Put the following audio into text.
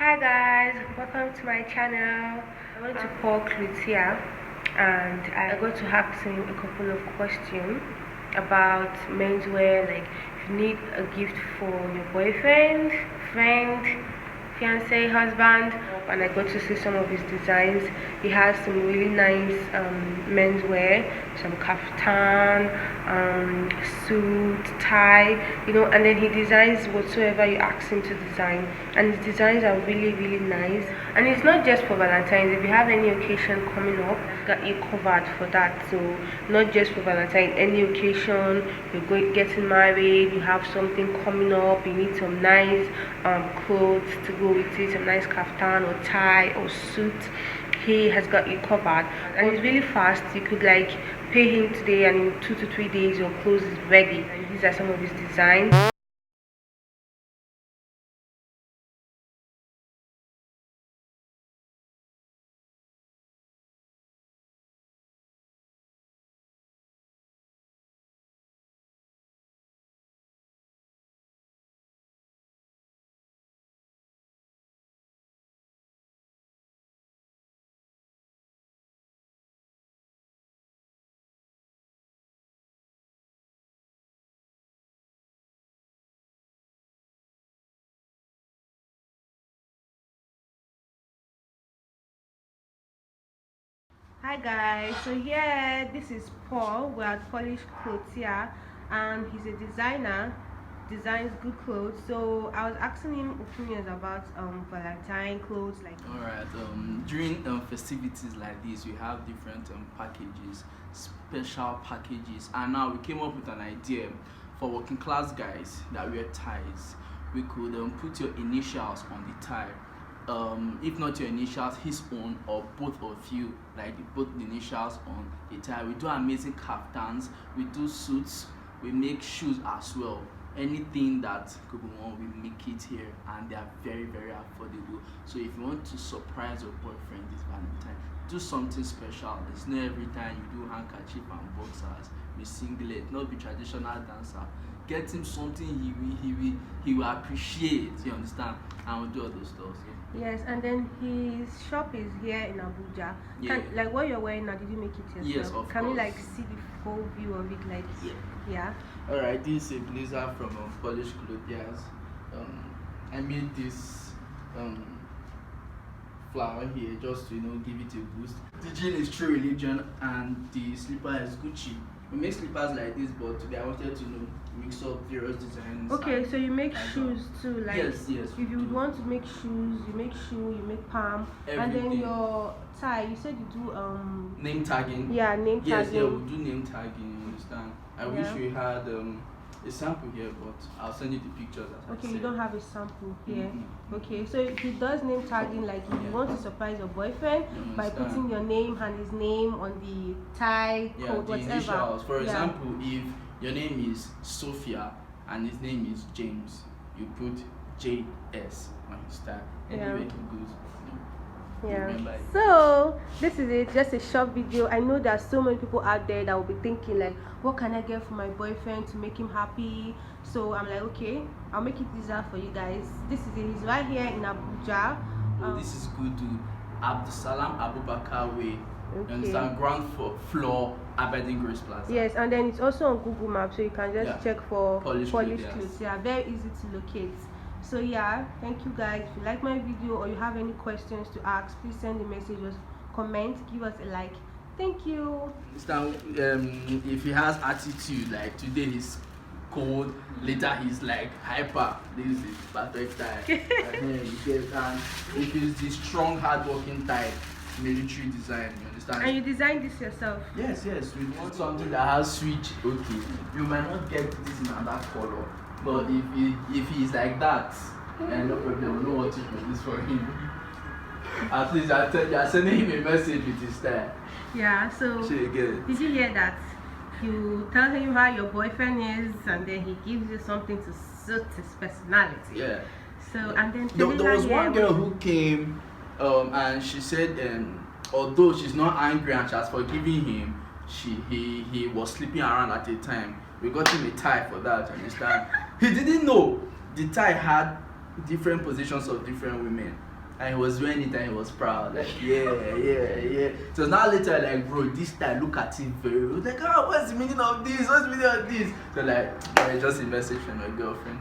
Hi guys, welcome to my channel. I went to Paul Clothier and I got to ask him a couple of questions about menswear, like if you need a gift for your boyfriend, friend, fiance, husband. And I got to see some of his designs. He has some really nice menswear, some kaftan, suit, tie, and then he designs whatsoever you ask him to design, and his designs are really nice. And it's not just for Valentine's. If you have any occasion coming up, got you covered for that. So not just for Valentine, any occasion, you're getting married, you have something coming up, you need some nice clothes to go with it, some nice kaftan or tie or suit, he has got you covered. And it's really fast. You could like pay him today and in 2 to 3 days your clothes is ready. And these are some of his designs. Hi guys, so here this is Paul. We're at Polish Clothier and he's a designer, designs good clothes. So I was asking him opinions about Valentine clothes, like Alright, during festivities like this, we have different packages, special packages, and now we came up with an idea for working class guys that wear ties. We could put your initials on the tie. If not your initials, his own or both of you, like both the initials on the tie. We do amazing kaftans, we do suits, we make shoes as well. Anything that could be worn, we make it here, and they are very affordable. So if you want to surprise your boyfriend this Valentine, do something special. It's not every time you do handkerchief and boxers, be singlet, not be traditional dancer. Get him something he will appreciate, you understand, and we'll do all those stuff. Yes, and then his shop is here in Abuja. Like what you're wearing now, did you make it yourself? Yes, of Can course. we like see the whole view of it, like yeah? Alright, this is a blazer from Polish Clothiers. I made this flower here just to give it a boost. The jean is True Religion and the slipper is Gucci. We make slippers like this, but today I wanted to mix up various designs. Okay, so you make shoes too, like yes. If you want to make shoes, you make shoe, you make palm, and then your tie. You said you do name tagging. Yeah, name tagging. Yes, we do name tagging. You understand? I wish we had a sample here, but I'll send you the pictures. Okay, you don't have a sample here. Okay, so he does name tagging, like if you want to surprise your boyfriend by putting your name and his name on the tie, coat, whatever. Initials. For example, if your name is Sophia and his name is James, you put JS on his tie. Anyway, he goes. Yeah. So this is it, just a short video. I know there are so many people out there that will be thinking like, what can I get for my boyfriend to make him happy? So I'm like, okay, I'll make it easier for you guys. This is it. He's right here in Abuja. This is gudu, abudusalam, Abubakar way. Okay. Understand? Ground floor, Aberdeen Grace Plaza. Yes, and then it's also on Google Maps, so you can just check for Polish clothes. Yeah, very easy to locate. So yeah, thank you guys. If you like my video or you have any questions to ask, please send a message or comment, give us a like. Thank you. If he has attitude, like today he's cold, later he's like hyper, this is perfect type. And if he's the strong hard-working type, military design, you understand? And you designed this yourself? Yes, we want something that has switch. Okay, you might not get this in another color, but if he's like that, then no problem, no one to use this for him. At least you're sending him a message with his style. Yeah, so did you hear that? You tell him how your boyfriend is, and then he gives you something to suit his personality. Yeah. So and then there was one girl who came, and she said, although she's not angry and she has forgiven him, he was sleeping around at a time. We got him a tie for that. Understand? He didn't know the tie had different positions of different women. and he was wearing it and he was proud. Like, yeah. So now later, like, bro, this time look at it very well. Like, what's the meaning of this? What's the meaning of this? So like, just a message from my girlfriend.